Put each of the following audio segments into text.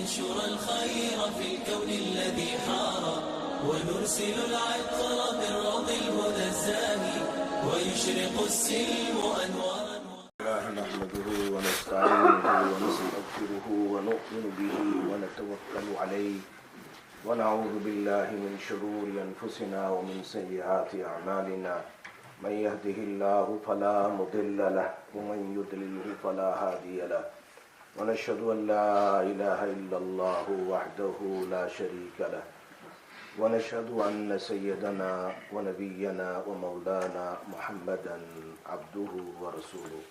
ننشر الخير في الكون الذي حار ونرسل العطر من روض الهدى الزاهي ويشرق السلم أنوارا. نحمده ونستعينه ونستغفره ونؤمن به ونتوكل عليه ونعوذ بالله من شرور أنفسنا ومن سيئات أعمالنا من يهده الله فلا مضل له ومن يضلل فلا هادي له ونشهد أن لا إله إلا الله وحده لا شريك له ونشهد أن سيدنا ونبينا ومولانا محمدا عبده ورسوله.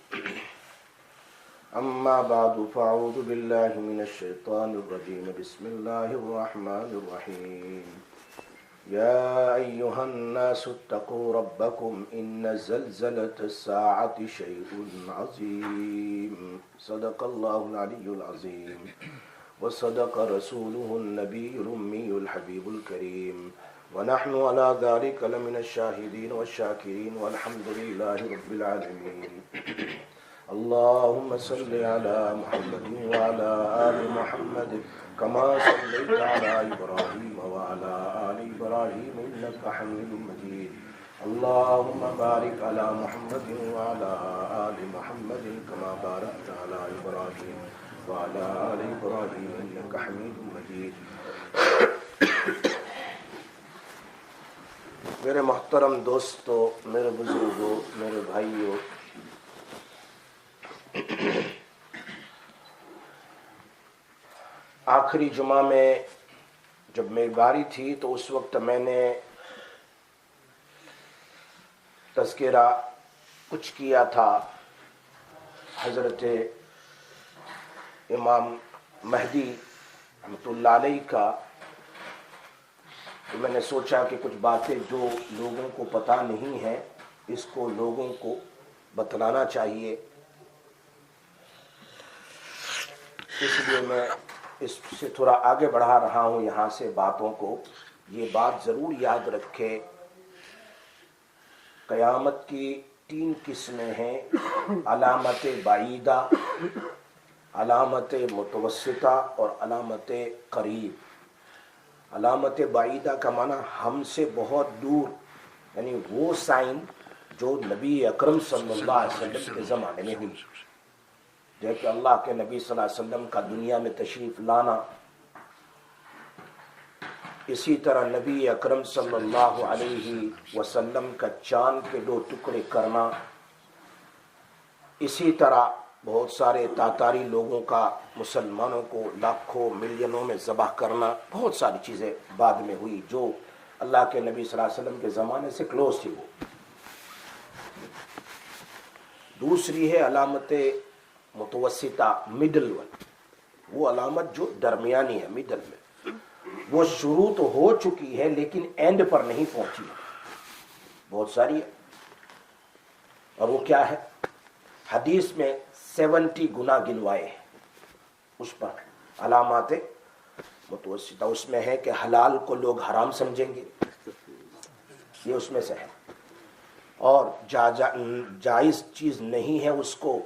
أما بعد فأعوذ بالله من الشيطان الرجيم. بسم الله الرحمن الرحيم. يا أيها الناس اتقوا ربكم إن زلزلة الساعة شيء عظيم. صدق الله العلي العظيم وصدق رسوله النبي الأمي الحبيب الكريم ونحن على ذلك لمن الشاهدين والشاكرين والحمد لله رب العالمين. اللهم صل على محمد وعلى آل محمد كما صليت على إبراهيم وعلى آل إبراهيم إنك حميد مجيد. اللهم بارك على محمد وعلى آل محمد كما باركت على إبراهيم وعلى آل إبراهيم إنك حميد مجيد. میرے محترم دوستو، میرے بزرگوں، میرے بھائیوں، آخری جمعہ میں جب میری باری تھی تو اس وقت میں نے تذکرہ کچھ کیا تھا حضرت امام مہدی رحمۃ اللہ علیہ کا. تو میں نے سوچا کہ کچھ باتیں جو لوگوں کو پتہ نہیں ہیں اس کو لوگوں کو بتلانا چاہیے، اس لیے میں اس سے تھوڑا آگے بڑھا رہا ہوں یہاں سے باتوں کو. یہ بات ضرور یاد رکھے، قیامت کی 3 قسمیں ہیں: علامت بعیدہ، علامت متوسطہ اور علامت قریب. علامت بعیدہ کا معنی ہم سے بہت دور، یعنی وہ سائن جو نبی اکرم صلی اللہ علیہ وسلم کے زمانے میں ہوئی، جیسے اللہ کے نبی صلی اللہ علیہ وسلم کا دنیا میں تشریف لانا، اسی طرح نبی اکرم صلی اللہ علیہ وسلم کا چاند کے 2 ٹکڑے کرنا، اسی طرح بہت سارے تاتاری لوگوں کا مسلمانوں کو لاکھوں ملینوں میں ذبح کرنا، بہت ساری چیزیں بعد میں ہوئی جو اللہ کے نبی صلی اللہ علیہ وسلم کے زمانے سے کلوز تھی. وہ دوسری ہے علامت متوسطہ، مڈل ون، وہ علامت جو درمیانی ہے، مڈل میں. وہ شروع تو ہو چکی ہے لیکن اینڈ پر نہیں پہنچی ہے، بہت ساری ہے. اور وہ کیا ہے؟ حدیث میں 70 گنا گنوائے ہیں اس پر علامات متوسطہ. اس میں ہے کہ حلال کو لوگ حرام سمجھیں گے، یہ اس میں سے ہے، اور جائز چیز نہیں ہے اس کو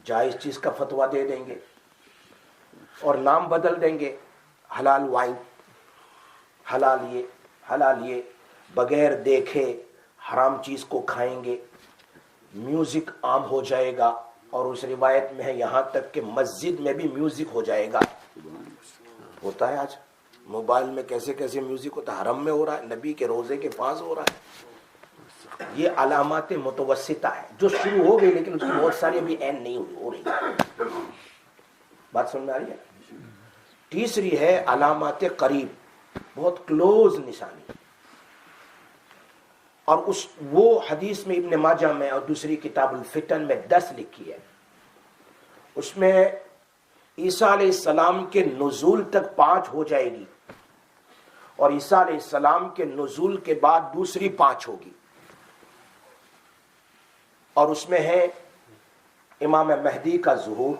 جائز چیز کا فتویٰ دے دیں گے، اور نام بدل دیں گے، حلال وائن، حلال یہ بغیر دیکھے حرام چیز کو کھائیں گے. میوزک عام ہو جائے گا، اور اس روایت میں ہے یہاں تک کہ مسجد میں بھی میوزک ہو جائے گا. ہوتا ہے آج موبائل میں کیسے کیسے میوزک ہوتا ہے، حرم میں ہو رہا ہے، نبی کے روزے کے پاس ہو رہا ہے. یہ علامات متوسطہ ہے جو شروع ہو گئی لیکن اس کی بہت ساری ابھی اینڈ نہیں ہو رہی. بات سمجھ میں آ رہی ہے؟ تیسری ہے علامات قریب، بہت کلوز نشانی. اور وہ حدیث میں ابن ماجہ میں اور دوسری کتاب الفتن میں 10 لکھی ہے. اس میں عیسیٰ علیہ السلام کے نزول تک 5 ہو جائے گی، اور عیسیٰ علیہ السلام کے نزول کے بعد دوسری 5 ہوگی. اور اس میں ہے امام مہدی کا ظہور،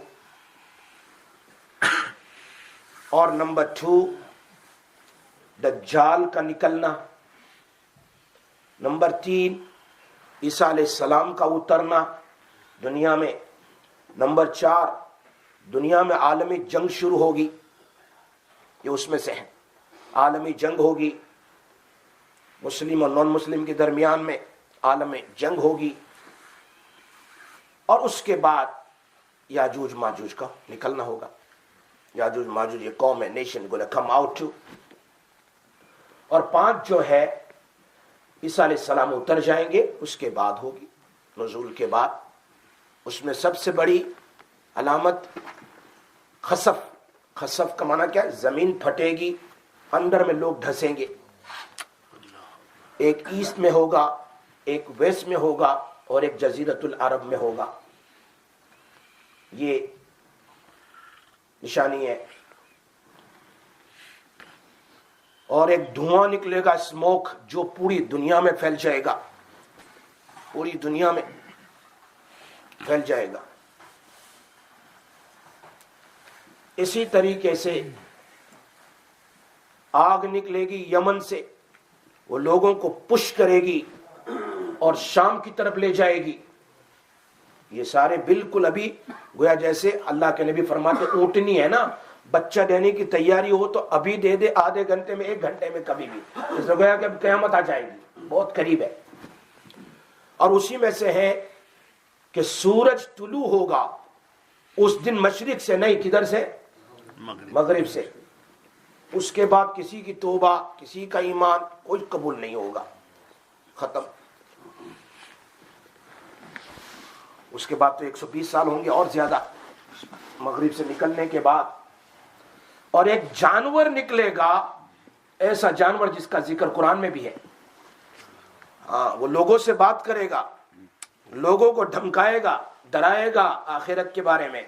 اور نمبر 2 دجال کا نکلنا، نمبر 3 عیسیٰ علیہ السلام کا اترنا دنیا میں، نمبر 4 دنیا میں عالمی جنگ شروع ہوگی، یہ اس میں سے ہے. عالمی جنگ ہوگی، مسلم اور نان مسلم کے درمیان میں عالمی جنگ ہوگی، اور اس کے بعد یاجوج ماجوج کا نکلنا ہوگا. یاجوج ماجوج یہ قوم ہے، nation gonna come out to. اور 5 جو ہے عیسیٰ علیہ السلام اتر جائیں گے، اس کے بعد ہوگی نزول کے بعد. اس میں سب سے بڑی علامت خسف. خسف کا معنی کیا ہے؟ زمین پھٹے گی، اندر میں لوگ دھسیں گے. ایک ایسٹ میں ہوگا، ایک ویسٹ میں ہوگا، اور ایک جزیرت العرب میں ہوگا. یہ نشانی ہے. اور ایک دھواں نکلے گا، اسموک، جو پوری دنیا میں پھیل جائے گا، پوری دنیا میں پھیل جائے گا. اسی طریقے سے آگ نکلے گی یمن سے، وہ لوگوں کو پش کرے گی اور شام کی طرف لے جائے گی. یہ سارے بالکل ابھی گویا جیسے اللہ کے نبی فرماتے اونٹنی ہے نا، بچہ دینے کی تیاری ہو تو ابھی دے دے، آدھے گھنٹے میں، 1 گھنٹے میں، کبھی بھی. اس نے گویا کہ اب قیامت آ جائے گی، بہت قریب ہے. اور اسی میں سے ہے کہ سورج طلوع ہوگا اس دن مشرق سے نہیں، کدھر سے؟ مغرب سے. اس کے بعد کسی کی توبہ، کسی کا ایمان کوئی قبول نہیں ہوگا، ختم. اس کے بعد تو 120 سال ہوں گے اور زیادہ مغرب سے نکلنے کے بعد. اور ایک جانور نکلے گا، ایسا جانور جس کا ذکر قرآن میں بھی ہے. ہاں، وہ لوگوں سے بات کرے گا، لوگوں کو دھمکائے گا، ڈرائے گا آخرت کے بارے میں.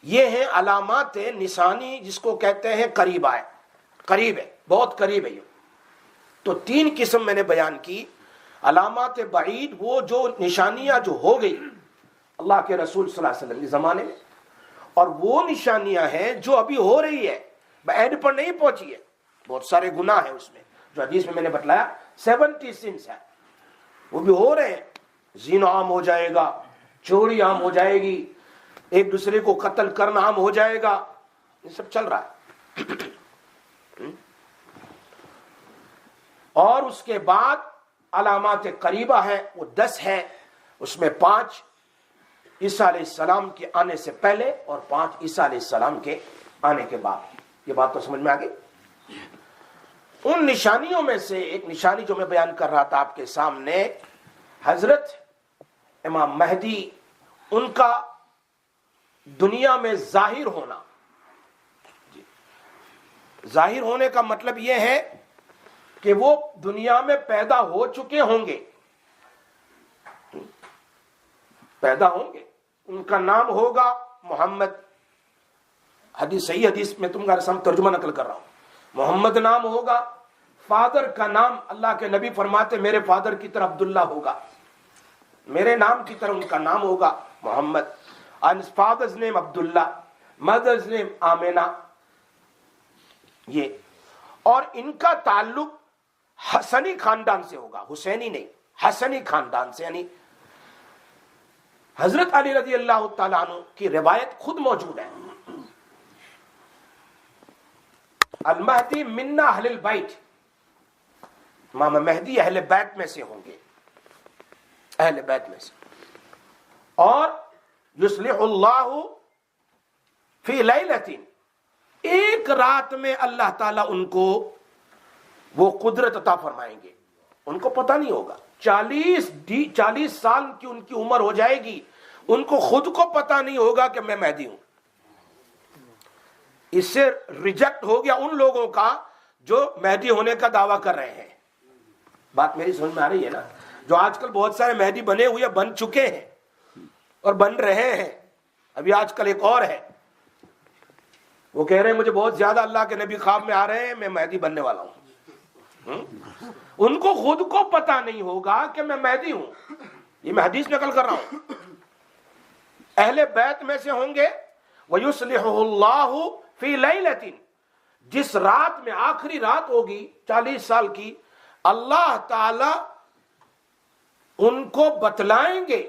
یہ ہیں علامات نشانی، جس کو کہتے ہیں قریب آئے. قریب ہے، بہت قریب ہے. یہ تو 3 قسم میں نے بیان کی. علامات بعید، وہ جو نشانیاں جو ہو گئی اللہ کے رسول صلی اللہ علیہ وسلم کے زمانے میں، اور وہ نشانیاں ہیں جو ابھی ہو رہی ہے، اینڈ پر نہیں پہنچی ہے. بہت سارے گناہ ہیں اس میں، جو حدیث میں نے بتلایا 70 سنس ہے، وہ بھی ہو رہے ہیں. زنا عام ہو جائے گا، چوری عام ہو جائے گی، ایک دوسرے کو قتل کرنا عام ہو جائے گا. یہ سب چل رہا ہے. اور اس کے بعد علامات قریبہ ہے، وہ 10 ہے. اس میں 5 عیسیٰ علیہ السلام کے آنے سے پہلے اور 5 عیسیٰ علیہ السلام کے آنے کے بعد. یہ بات تو سمجھ میں آ گئی. ان نشانیوں میں سے ایک نشانی جو میں بیان کر رہا تھا آپ کے سامنے، حضرت امام مہدی، ان کا دنیا میں ظاہر ہونا. ظاہر ہونے کا مطلب یہ ہے کہ وہ دنیا میں پیدا ہو چکے ہوں گے، پیدا ہوں گے. ان کا نام ہوگا محمد. حدیث، صحیح حدیث میں تم کا رسم ترجمہ نقل کر رہا ہوں. محمد نام ہوگا. فادر کا نام، اللہ کے نبی فرماتے میرے فادر کی طرح عبداللہ ہوگا، میرے نام کی طرح ان کا نام ہوگا محمد. And his father's name Abdullah, mother's name آمینہ. یہ اور ان کا تعلق حسنی خاندان سے ہوگا، حسینی نہیں، حسنی خاندان سے. یعنی حضرت علی رضی اللہ تعالیٰ عنہ کی روایت خود موجود ہے، المہدی منا اہل البیت، امام مہدی اہل بیت میں سے ہوں گے، اہل بیت میں سے. اور یصلح اللہ فی لیلۃ، ایک رات میں اللہ تعالیٰ ان کو وہ قدرت عطا فرمائیں گے. ان کو پتہ نہیں ہوگا، 40 سال کی ان کی عمر ہو جائے گی، ان کو خود کو پتہ نہیں ہوگا کہ میں مہدی ہوں. اس سے ریجیکٹ ہو گیا ان لوگوں کا جو مہدی ہونے کا دعویٰ کر رہے ہیں. بات میری سمجھ میں آ رہی ہے نا؟ جو آج کل بہت سارے مہدی بنے ہوئے، بن چکے ہیں اور بن رہے ہیں. ابھی آج کل ایک اور ہے، وہ کہہ رہے ہیں مجھے بہت زیادہ اللہ کے نبی خواب میں آ رہے ہیں، میں مہدی بننے والا ہوں. ان کو خود کو پتہ نہیں ہوگا کہ میں مہدی ہوں. یہ میں حدیث نقل کر رہا ہوں. اہل بیت میں سے ہوں گے. وَيُصْلِحُهُ اللَّهُ فِي لَيْلَةٍ، جس رات میں، آخری رات ہوگی 40 سال کی، اللہ تعالی ان کو بتلائیں گے.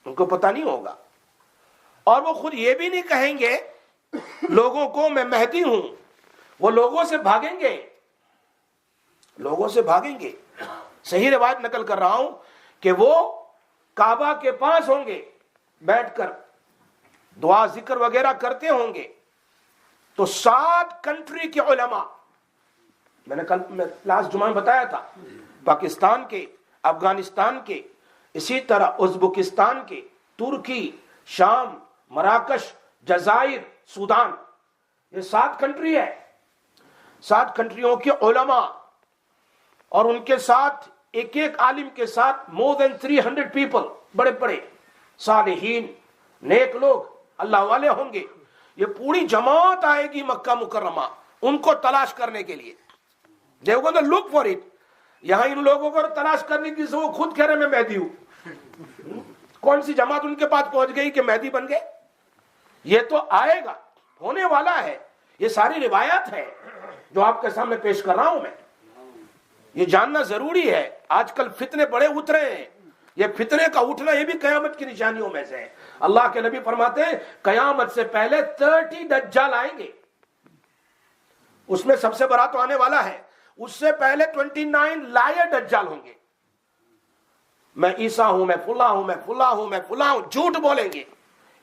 ان کو پتہ نہیں ہوگا، اور وہ خود یہ بھی نہیں کہیں گے لوگوں کو میں مہدی ہوں، وہ لوگوں سے بھاگیں گے، لوگوں سے بھاگیں گے. صحیح روایت نقل کر رہا ہوں کہ وہ کعبہ کے پاس ہوں گے، بیٹھ کر دعا ذکر وغیرہ کرتے ہوں گے. تو 7 کنٹری کے علماء، میں نے کل لاسٹ جمعہ میں بتایا تھا، پاکستان کے، افغانستان کے، اسی طرح ازبکستان کے، ترکی، شام، مراکش، جزائر، سودان، یہ 7 کنٹری ہے. 7 کنٹریوں کے علماء اور ان کے ساتھ ایک ایک عالم کے ساتھ more than 300 پیپل، بڑے بڑے صالحین نیک لوگ اللہ والے ہوں گے. یہ پوری جماعت آئے گی مکہ مکرمہ ان کو تلاش کرنے کے لیے. They are going to look for it. یہاں ان لوگوں کو تلاش کرنے کی وہ خود کہہ رہے میں مہدی ہوں. کون سی جماعت ان کے پاس پہنچ گئی کہ مہدی بن گئے؟ یہ تو آئے گا، ہونے والا ہے. یہ ساری روایات ہے جو آپ کے سامنے پیش کر رہا ہوں میں. یہ جاننا ضروری ہے. آج کل فتنے بڑے اترے ہیں. یہ فتنے کا اٹھنا یہ بھی قیامت کی نشانیوں میں سے ہے. اللہ کے نبی فرماتے ہیں قیامت سے پہلے 30 دجال آئیں گے. اس میں سب سے بڑا تو آنے والا ہے. اس سے پہلے 29 لائر دجال ہوں گے. میں عیسیٰ ہوں، میں فلاں ہوں، میں فلاں ہوں، میں فلاں ہوں، جھوٹ بولیں گے.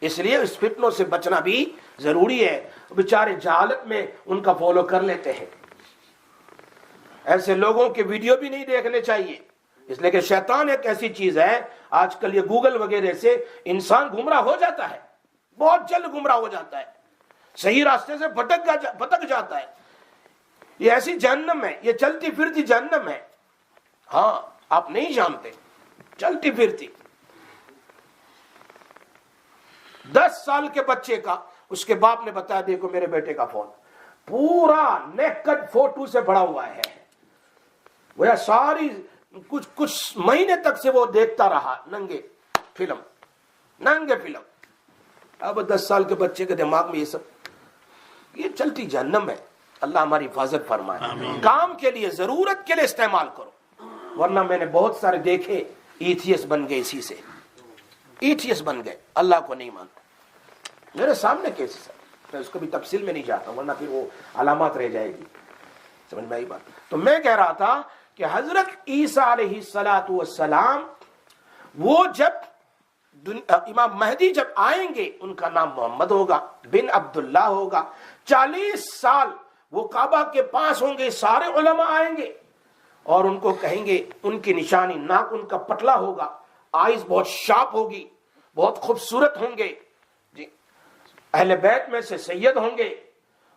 اس لیے اس فتنوں سے بچنا بھی ضروری ہے. بیچارے جہالت میں ان کا فالو کر لیتے ہیں. ایسے لوگوں کے ویڈیو بھی نہیں دیکھنے چاہیے، اس لیے کہ شیطان ایک ایسی چیز ہے. آج کل یہ گوگل وغیرہ سے انسان گمراہ ہو جاتا ہے، بہت جلد گمراہ ہو جاتا ہے، صحیح راستے سے بھٹک جاتا ہے. یہ ایسی جہنم ہے، یہ چلتی پھرتی جہنم ہے. ہاں آپ نہیں جانتے، چلتی پھرتی. 10 سال کے بچے کا اس کے باپ نے بتایا دیکھو میرے بیٹے کا فون پورا نیکڈ فوٹو سے بھرا ہوا ہے. وہ ساری کچھ مہینے تک سے وہ دیکھتا رہا ننگے فلم. اب 10 سال کے بچے کے دماغ میں یہ سب، یہ چلتی جہنم ہے. اللہ ہماری حفاظت فرمائے. کام کے لیے، ضرورت کے لیے استعمال کرو، ورنہ میں نے بہت سارے دیکھے ایتھیس بن گئے، اسی سے ایتھیس بن گئے، اللہ کو نہیں مانتے. میرے سامنے کیسے میں اس کو بھی تفصیل میں نہیں جاتا ورنہ پھر وہ علامات رہ جائے گی. سمجھ میں آئی بات؟ تو میں کہہ رہا تھا کہ حضرت عیسیٰ علیہ السلام وہ جب امام مہدی جب آئیں گے ان کا نام محمد ہوگا، بن عبداللہ ہوگا. 40 سال وہ کعبہ کے پاس ہوں گے. سارے علماء آئیں گے اور ان کو کہیں گے، ان کی نشانی ناک ان کا پتلا ہوگا، آئیز بہت شارپ ہوگی، بہت خوبصورت ہوں گے جی. اہل بیت میں سے سید ہوں گے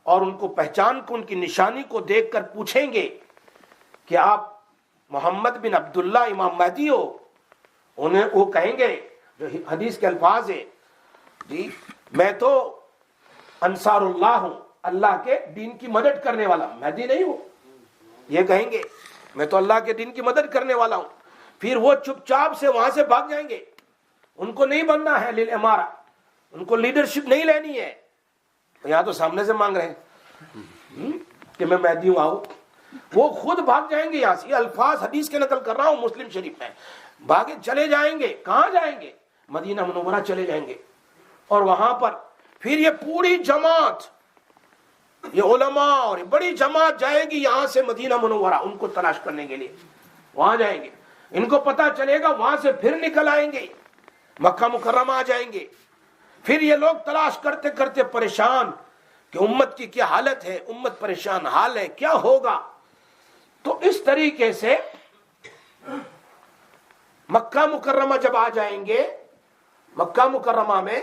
اور ان کو پہچان کو، ان کی نشانی کو دیکھ کر پوچھیں گے کہ آپ محمد بن عبداللہ امام مہدی ہو. انہیں وہ کہیں گے جو حدیث کے الفاظ ہے جی، میں تو انصار اللہ ہوں، اللہ کے دین کی مدد کرنے والا، مہدی نہیں ہوں. یہ کہیں گے میں تو اللہ کے دین کی مدد کرنے والا ہوں. پھر وہ چپ چاپ سے وہاں سے بھاگ جائیں گے. ان کو نہیں بننا ہے للامارہ، ان کو لیڈرشپ نہیں لینی ہے. یہاں تو سامنے سے مانگ رہے ہیں کہ میں مہدی ہوں آؤ. وہ خود بھاگ جائیں گے یہاں سے. یہ الفاظ حدیث کے نقل کر رہا ہوں مسلم شریف میں. بھاگے چلے جائیں گے. کہاں جائیں گے؟ مدینہ منورہ چلے جائیں گے. اور وہاں پر پھر یہ پوری جماعت، یہ علماء اور بڑی جماعت جائے گی یہاں سے مدینہ منورہ ان کو تلاش کرنے کے لیے. وہاں جائیں گے، ان کو پتا چلے گا، وہاں سے پھر نکل آئیں گے، مکہ مکرمہ آ جائیں گے. پھر یہ لوگ تلاش کرتے کرتے پریشان کہ امت کی کیا حالت ہے، امت پریشان حال ہے، کیا ہوگا. تو اس طریقے سے مکہ مکرمہ جب آ جائیں گے، مکہ مکرمہ میں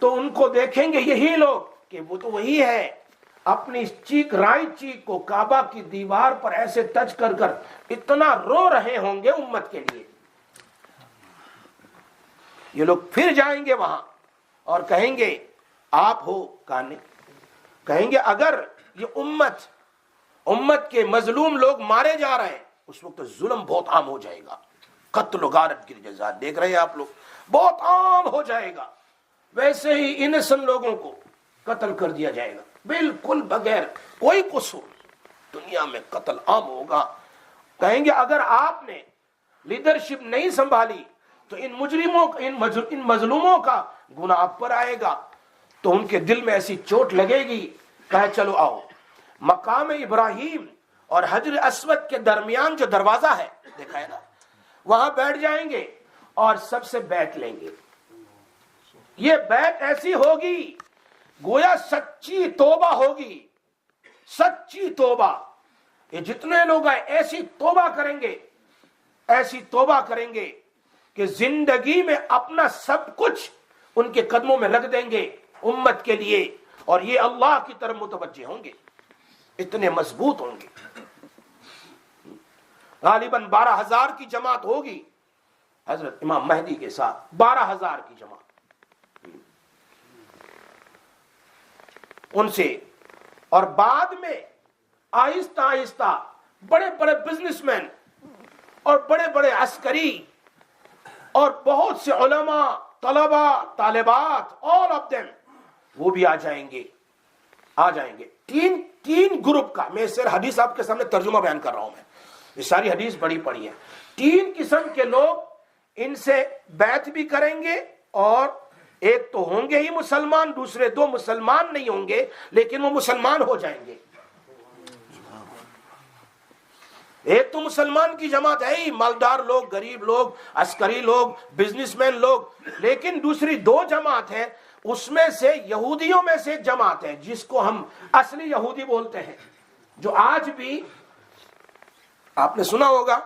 تو ان کو دیکھیں گے یہی لوگ کہ وہ تو وہی ہے. اپنی چیک رائٹ چیک کو کعبہ کی دیوار پر ایسے ٹچ کر کر اتنا رو رہے ہوں گے امت کے لیے. یہ لوگ پھر جائیں گے وہاں اور کہیں گے آپ ہو کانے. کہیں گے اگر یہ امت کے مظلوم لوگ مارے جا رہے ہیں، اس وقت ظلم بہت عام ہو جائے گا. قتل و غارت کی جزا دیکھ رہے ہیں آپ لوگ، بہت عام ہو جائے گا. ویسے ہی انسن لوگوں کو قتل کر دیا جائے گا بالکل بغیر کوئی قصور. دنیا میں قتل عام ہوگا. کہیں گے اگر آپ نے لیڈرشپ نہیں سنبھالی تو ان مجرموں ان مظلوموں کا گناہ آپ پر آئے گا. تو ان کے دل میں ایسی چوٹ لگے گی، کہے چلو آؤ مقام ابراہیم اور حجر اسود کے درمیان جو دروازہ ہے دیکھا ہے نا، وہاں بیٹھ جائیں گے اور سب سے بیعت لیں گے. یہ بیعت ایسی ہوگی گویا سچی توبہ ہوگی، سچی توبہ. یہ جتنے لوگ ہیں ایسی توبہ کریں گے، ایسی توبہ کریں گے کہ زندگی میں اپنا سب کچھ ان کے قدموں میں رکھ دیں گے امت کے لیے، اور یہ اللہ کی طرف متوجہ ہوں گے، اتنے مضبوط ہوں گے. غالباً 12,000 کی جماعت ہوگی حضرت امام مہدی کے ساتھ، 12,000 کی جماعت. ان سے اور بعد میں آہستہ آہستہ بڑے بڑے بزنس مین اور بڑے بڑے عسکری اور بہت سے علماء، طلباء، طالبات، all of them وہ بھی آ جائیں گے. تین گروپ کا، میں صرف حدیث آپ کے سامنے ترجمہ بیان کر رہا ہوں. میں یہ ساری حدیث بڑی پڑھی ہے. 3 قسم کے لوگ ان سے بیعت بھی کریں گے، اور ایک تو ہوں گے ہی مسلمان، دوسرے 2 مسلمان نہیں ہوں گے لیکن وہ مسلمان ہو جائیں گے. ایک تو مسلمان کی جماعت ہے ہی، مالدار لوگ، غریب لوگ، عسکری لوگ، بزنس مین لوگ، لیکن دوسری 2 جماعت ہے، اس میں سے یہودیوں میں سے جماعت ہے جس کو ہم اصلی یہودی بولتے ہیں، جو آج بھی آپ نے سنا ہوگا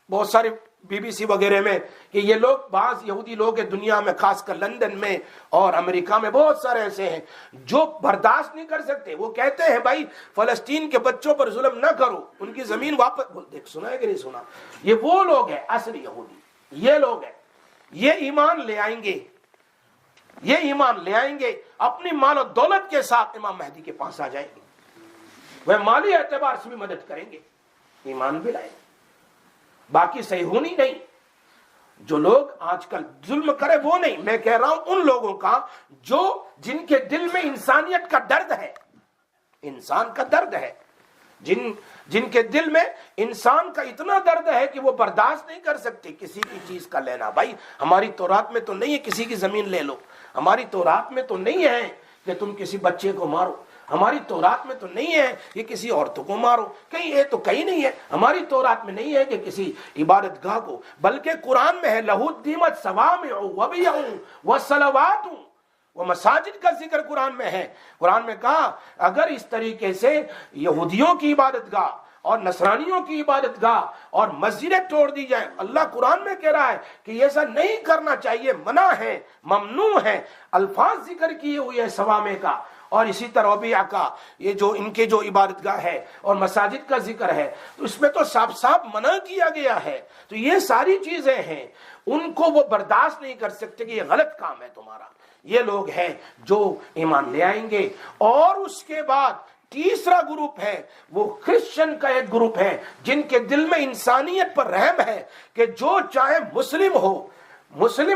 بہت سارے BBC وغیرہ میں کہ یہ لوگ، بعض یہودی لوگ ہیں دنیا میں، خاص کر لندن میں اور امریکہ میں بہت سارے ایسے ہیں جو برداشت نہیں کر سکتے. وہ کہتے ہیں بھائی فلسطین کے بچوں پر ظلم نہ کرو، ان کی زمین واپس. دیکھ سنا ہے کہ نہیں سنا؟ یہ وہ لوگ ہیں اصلی یہودی، یہ لوگ ہیں. یہ ایمان لے آئیں گے، یہ ایمان لے آئیں گے، اپنی مال و دولت کے ساتھ امام مہدی کے پاس آ جائیں گے. وہ مالی اعتبار سے بھی مدد کریں گے، ایمان بھی لائیں گے. باقی صہیونی نہیں، جو لوگ آج کل ظلم کرے وہ نہیں. میں کہہ رہا ہوں ان لوگوں کا جن کے دل میں انسانیت کا درد ہے، انسان کا درد ہے، جن کے دل میں انسان کا اتنا درد ہے کہ وہ برداشت نہیں کر سکتے کسی کی چیز کا لینا. بھائی ہماری تورات میں تو نہیں ہے کسی کی زمین لے لو، ہماری تورات میں تو نہیں ہے کہ تم کسی بچے کو مارو، ہماری تورات میں تو نہیں ہے کہ کسی عورتوں کو مارو، کہیں یہ تو کہیں نہیں ہے. ہماری تورات میں نہیں ہے کہ کسی عبادت گاہ کو، بلکہ قرآن میں ہے لہو الدیمت صوامع وبیع وصلوات، وہ مساجد کا ذکر قرآن میں ہے. قرآن میں کہا اگر اس طریقے سے یہودیوں کی عبادت گاہ اور نصرانیوں کی عبادت گاہ اور مسجدیں توڑ دی جائیں، اللہ قرآن میں کہہ رہا ہے کہ ایسا نہیں کرنا چاہیے، منع ہے، ممنوع ہے. الفاظ ذکر کیے ہوئے ہیں صوامع کا، اور اسی طرح ربیع کا، یہ جو ان کے جو عبادت گاہ ہے اور مساجد کا ذکر ہے، تو اس میں تو صاف صاف منع کیا گیا ہے. تو یہ ساری چیزیں ہیں، ان کو وہ برداشت نہیں کر سکتے کہ یہ غلط کام ہے تمہارا. یہ لوگ ہیں جو ایمان لے آئیں گے. اور اس کے بعد تیسرا گروپ ہے، وہ کرسچن کا ایک گروپ ہے جن کے دل میں انسانیت پر رحم ہے کہ جو چاہے مسلم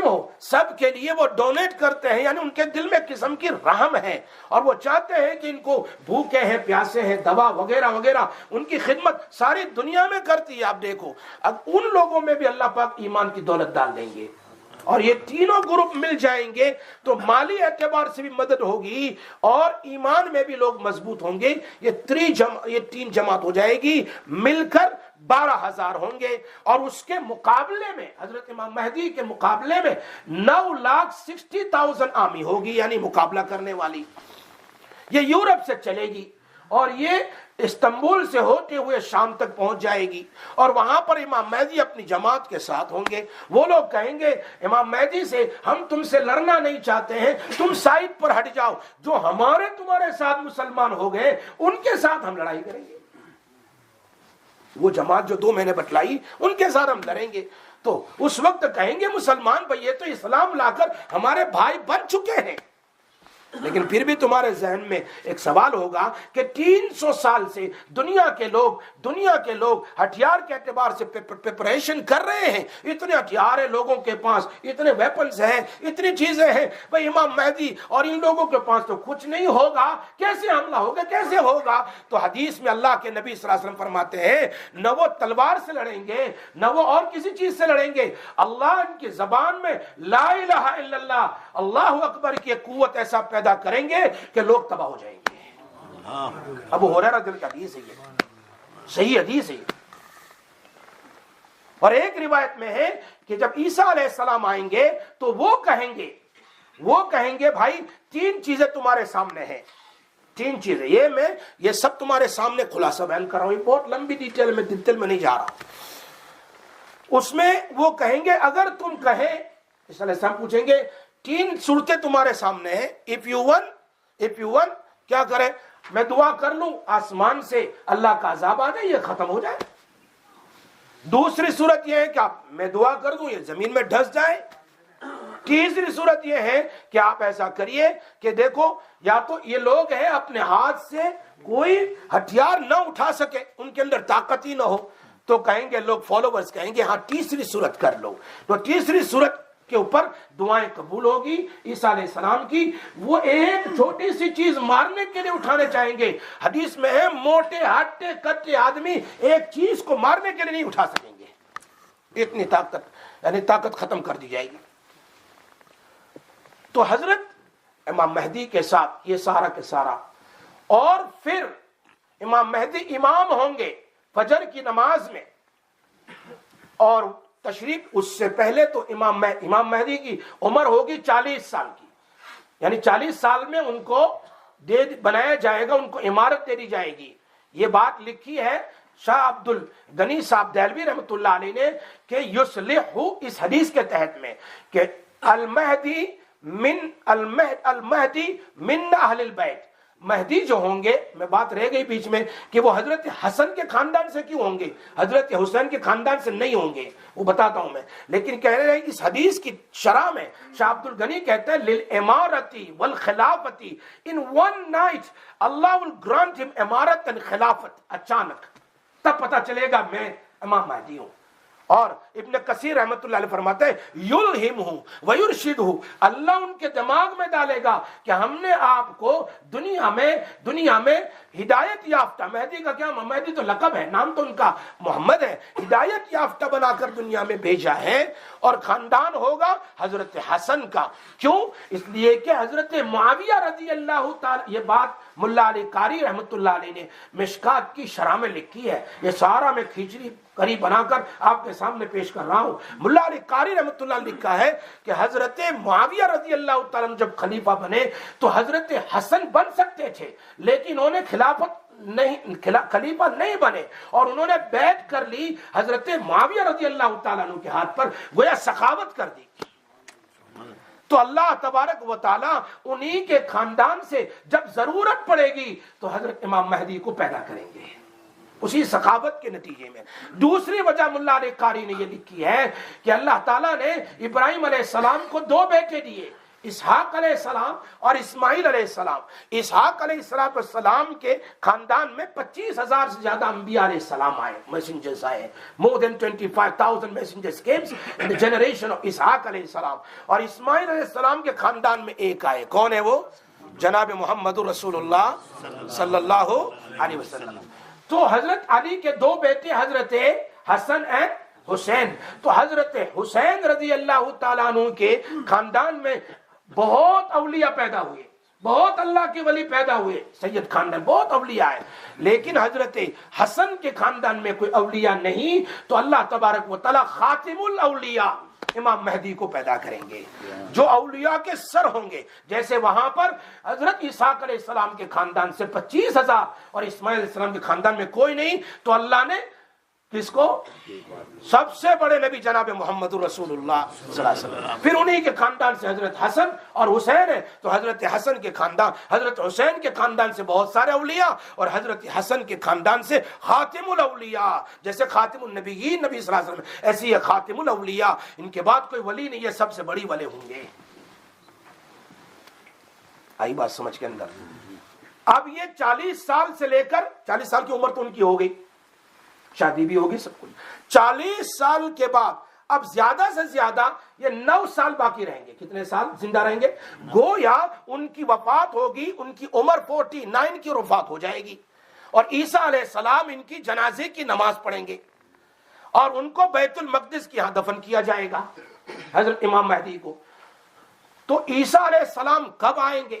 ہو سب کے لیے وہ ڈونیٹ کرتے ہیں. یعنی ان کے دل میں قسم کی رحم ہے اور وہ چاہتے ہیں کہ ان کو بھوکے ہیں، پیاسے ہیں، دوا وغیرہ وغیرہ، ان کی خدمت ساری دنیا میں کرتی ہے. آپ دیکھو اب ان لوگوں میں بھی اللہ پاک ایمان کی دولت ڈال دیں گے، اور یہ تینوں گروپ مل جائیں گے تو مالی اعتبار سے بھی مدد ہوگی اور ایمان میں بھی لوگ مضبوط ہوں گے. یہ 3 جماعت ہو جائے گی، مل کر 12,000 ہوں گے. اور اس کے مقابلے میں حضرت امام مہدی کے مقابلے میں 9,60,000 آرمی ہوگی، یعنی مقابلہ کرنے والی. یہ یورپ سے چلے گی اور یہ استنبول سے ہوتے ہوئے شام تک پہنچ جائے گی، اور وہاں پر امام مہدی اپنی جماعت کے ساتھ ہوں گے. وہ لوگ کہیں گے امام مہدی سے ہم تم سے لڑنا نہیں چاہتے ہیں، تم سائڈ پر ہٹ جاؤ، جو تمہارے ساتھ مسلمان ہو گئے ان کے ساتھ ہم لڑائی کریں گے. وہ جماعت جو 2 مہینے بتلائی ان کے ساتھ ہم لڑیں گے. تو اس وقت کہیں گے مسلمان بھائی یہ تو اسلام لا کر ہمارے بھائی بن چکے ہیں. لیکن پھر بھی تمہارے ذہن میں ایک سوال ہوگا کہ 300 سال سے دنیا کے لوگ ہتھیار کے اعتبار سے پریپریشن کر رہے ہیں، اتنے ہتھیار ہیں لوگوں کے پاس، اتنے ویپنز ہیں، اتنی چیزیں ہیں. بھئی امام مہدی اور ان لوگوں کے پاس تو کچھ نہیں ہوگا، کیسے حملہ ہوگا، کیسے ہوگا؟ تو حدیث میں اللہ کے نبی صلی اللہ علیہ وسلم فرماتے ہیں نہ وہ تلوار سے لڑیں گے نہ وہ اور کسی چیز سے لڑیں گے. اللہ ان کی زبان میں لا الہ الا اللہ، اللہ اکبر کی قوت ایسا پیدا پیدا کریں گے کہ لوگ تباہ ہو جائیں گے۔ ابو ہریرہ رضی اللہ عنہ کی حدیث ہے یہ، صحیح حدیث ہے۔ اور ایک روایت میں ہے کہ جب عیسیٰ علیہ السلام آئیں گے تو وہ کہیں گے بھائی 3 چیزیں تمہارے سامنے ہیں، 3 چیزیں، یہ سب تمہارے سامنے خلاصہ بیان کر رہا ہوں، بہت لمبی ڈیٹیل میں نہیں جا رہا۔ اس میں وہ کہیں گے اگر تم کہیں، عیسیٰ علیہ السلام پوچھیں گے 3 صورتیں تمہارے سامنے ہیں، if you want کیا کریں؟ میں دعا کر لوں آسمان سے اللہ کا عذاب آ جائے، یہ ختم ہو جائے۔ دوسری صورت یہ ہے کہ میں دعا کر دوں یہ زمین میں ڈھس جائے۔ تیسری صورت یہ ہے کہ آپ ایسا کریے کہ دیکھو یا تو یہ لوگ ہیں اپنے ہاتھ سے کوئی ہتھیار نہ اٹھا سکے، ان کے اندر طاقت ہی نہ ہو، تو کہیں گے لوگ فالوورز کہیں گے ہاں تیسری صورت کر لو، تو تیسری صورت کے اوپر دعائیں قبول ہوگی عیسیٰ علیہ السلام کی۔ وہ ایک چھوٹی سی چیز مارنے کے لیے اٹھانے چاہیں گے، حدیث میں ہے موٹے ہٹے کٹے آدمی ایک چیز کو مارنے کے لیے نہیں اٹھا سکیں گے، اتنی طاقت، یعنی طاقت ختم کر دی جائے گی۔ تو حضرت امام مہدی کے ساتھ یہ سارا کے سارا، اور پھر امام مہدی امام ہوں گے فجر کی نماز میں، اور تشریف اس سے پہلے تو امام مہدی کی عمر ہوگی 40 سال کی، یعنی 40 سال میں ان کو بنایا جائے گا، ان کو عمارت دے دی جائے گی۔ یہ بات لکھی ہے شاہ عبد الغنی صاحب دہلوی رحمۃ اللہ علیہ نے کہ یصلح اس حدیث کے تحت میں کہ المہدی من اہل البیت، مہدی جو ہوں گے، میں بات رہ گئی بیچ میں کہ وہ حضرت حسن کے خاندان سے کیوں ہوں گے، حضرت حسین کے خاندان سے نہیں ہوں گے، وہ بتاتا ہوں میں، لیکن کہہ رہے ہیں اس حدیث کی شرح میں شاہ عبد الغنی کہتا ہے للامارتی والخلافتی in one night Allah will grant him امارت and خلافت، اچانک تب پتہ چلے گا میں امام مہدی ہوں۔ اور ابن کثیر رحمت اللہ علیہ فرماتا ہے یلہمہ ویرشدہ، اللہ ان کے دماغ میں ڈالے گا کہ ہم نے آپ کو دنیا میں ہدایت یافتہ، مہدی کا کیا، مہدی تو لقب ہے، نام تو ان کا محمد ہے، ہدایت یافتہ بنا کر دنیا میں بھیجا ہے، اور خاندان ہوگا حضرت حسن کا۔ کیوں؟ اس لیے کہ حضرت معاویہ رضی اللہ تعالی، یہ بات ملا علی قاری رحمت اللہ علیہ نے مشکات کی شرح میں لکھی ہے، یہ سارا میں کھچڑی کری بنا کر آپ کے سامنے پیش کر رہا ہوں۔ ملا علی قاری رحمت اللہ نے لکھا ہے کہ حضرت معاویہ رضی اللہ تعالیٰ جب خلیفہ بنے تو حضرت حسن بن سکتے تھے، لیکن انہوں نے خلیفہ نہیں بنے، اور انہوں نے بیعت کر لی حضرت معاویہ رضی اللہ تعالیٰ کے ہاتھ پر، گویا سخاوت کر دی۔ تو اللہ تبارک و تعالیٰ انہی کے خاندان سے جب ضرورت پڑے گی تو حضرت امام مہدی کو پیدا کریں گے، اسی سخاوت کے نتیجے میں۔ دوسری وجہ ملا علی قاری نے یہ لکھی ہے کہ اللہ تعالیٰ نے ابراہیم علیہ السلام کو 2 بیٹے دیے، اسحاق علیہ السلام اور اسماعیل علیہ السلام۔ اسحاق علیہ السلام کے خاندان میں 25,000 سے زیادہ انبیاء علیہ السلام آئے، میسنجرز آئے، more than 25,000 messengers came in the generation of اسحاق علیہ السلام۔ اور اسماعیل علیہ السلام کے خاندان میں ایک آئے، کون ہے وہ؟ جناب محمد رسول اللہ صلی اللہ علیہ وسلم۔ تو حضرت علی کے 2 بیٹے حضرت حسن اور حسین، تو حضرت حسین رضی اللہ تعالیٰ عنہ کے خاندان میں بہت اولیاء پیدا ہوئے، بہت اللہ کے ولی پیدا ہوئے، سید خاندان بہت اولیاء ہے، لیکن حضرت حسن کے خاندان میں کوئی اولیاء نہیں، تو اللہ تبارک و تعالیٰ خاتم الاولیاء امام مہدی کو پیدا کریں گے جو اولیاء کے سر ہوں گے۔ جیسے وہاں پر حضرت اسحاق علیہ السلام کے خاندان سے 25,000 اور اسماعیل علیہ السلام کے خاندان میں کوئی نہیں، تو اللہ نے کس کو؟ سب سے بڑے نبی جناب محمد رسول اللہ صلی اللہ علیہ وسلم، پھر انہی کے خاندان سے حضرت حسن اور حسین ہے، تو حضرت حسن کے خاندان، حضرت حسین کے خاندان سے بہت سارے اولیاء، اور حضرت حسن کے خاندان سے خاتم الاولیاء، جیسے خاتم النبیین نبی صلی اللہ علیہ وسلم، ایسی ہے خاتم الاولیاء، ان کے بعد کوئی ولی نہیں ہے، سب سے بڑی ولی ہوں گے۔ آئی بات سمجھ کے اندر؟ اب یہ 40 سال سے لے کر 40 سال کی عمر تو ان کی ہو گئی، شادی بھی ہوگی، سب کچھ، 40 سال کے بعد اب زیادہ سے زیادہ یہ 9 سال باقی رہیں گے۔ کتنے سال زندہ رہیں گے؟ گویا ان کی وفات ہوگی، ان کی عمر 49 کی وفات ہو جائے گی، اور عیسیٰ علیہ السلام ان کی جنازے کی نماز پڑھیں گے، اور ان کو بیت المقدس کے ہاں دفن کیا جائے گا، حضرت امام مہدی کو۔ تو عیسیٰ علیہ السلام کب آئیں گے؟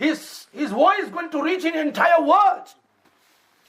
his voice is going to reach in entire world।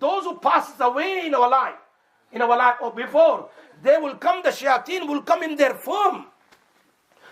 Those who passes away in our life or before, they will come, the shayateen will come in their form,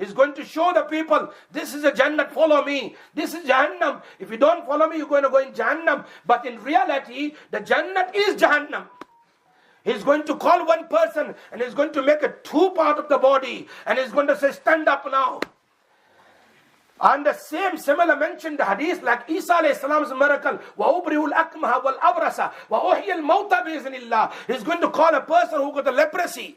He's going to show the people, this is a Jannat, follow me. This is Jahannam. If you don't follow me, you're going to go in Jahannam. But in reality, the Jannat is Jahannam. He's going to call one person and he's going to make a 2 part of the body and he's going to say, stand up now. And the similar mentioned the hadith like Isa alayhi salam's miracle, وَأُبْرِهُ الْأَكْمَهَ وَالْأَبْرَسَ وَأُحْيِي الْمَوْتَ بِإِذْنِ اللَّهِ. He's going to call a person who got the leprosy,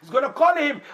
he's going to call him,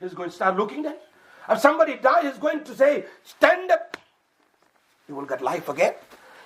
he's going to start looking then. If somebody dies, he's going to say, stand up, you will get life again.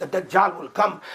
the Dajjal will come.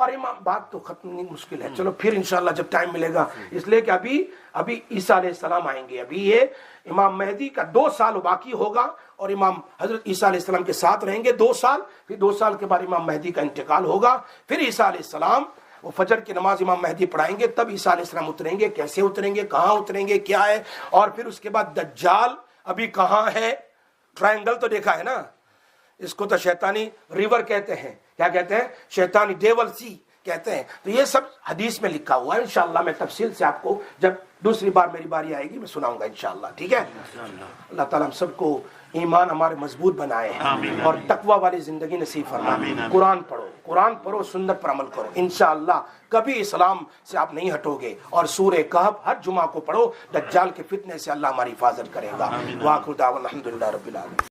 اور امام بات تو ختم نہیں مشکل ہے، چلو پھر انشاءاللہ جب ٹائم ملے گا، اس لیے کہ ابھی عیسیٰ علیہ السلام آئیں گے، ابھی یہ امام مہدی کا 2 سال باقی ہوگا اور امام حضرت عیسیٰ علیہ السلام کے ساتھ رہیں گے 2 سال، پھر 2 سال کے بعد امام مہدی کا انتقال ہوگا، پھر عیسیٰ علیہ السلام وہ فجر کی نماز امام مہدی پڑھائیں گے، تب عیسیٰ علیہ السلام اتریں گے، کیسے اتریں گے، کہاں اتریں گے، کیا ہے، اور پھر اس کے بعد دجال ابھی کہاں ہے، ٹرائنگل تو دیکھا ہے نا، اس کو تو شیطانی ریور کہتے ہیں، کیا کہتے ہیں، شیطانی ڈیول سی کہتے ہیں، تو یہ سب حدیث میں لکھا ہوا ہے، انشاءاللہ میں تفصیل سے آپ کو جب دوسری بار میری باری آئے گی میں سناؤں گا انشاءاللہ، ٹھیک ہے۔ اللہ تعالیٰ ہم سب کو ایمان ہمارے مضبوط بنائے اور تقوی والی زندگی نصیب فرمائے۔ قرآن پڑھو، سنت پر عمل کرو، انشاءاللہ کبھی اسلام سے آپ نہیں ہٹو گے، اور سورہ کہف ہر جمعہ کو پڑھو، دجال کے فتنے سے اللہ ہماری حفاظت کرے گا۔ وآخر دعوانا الحمدللہ رب العالمین۔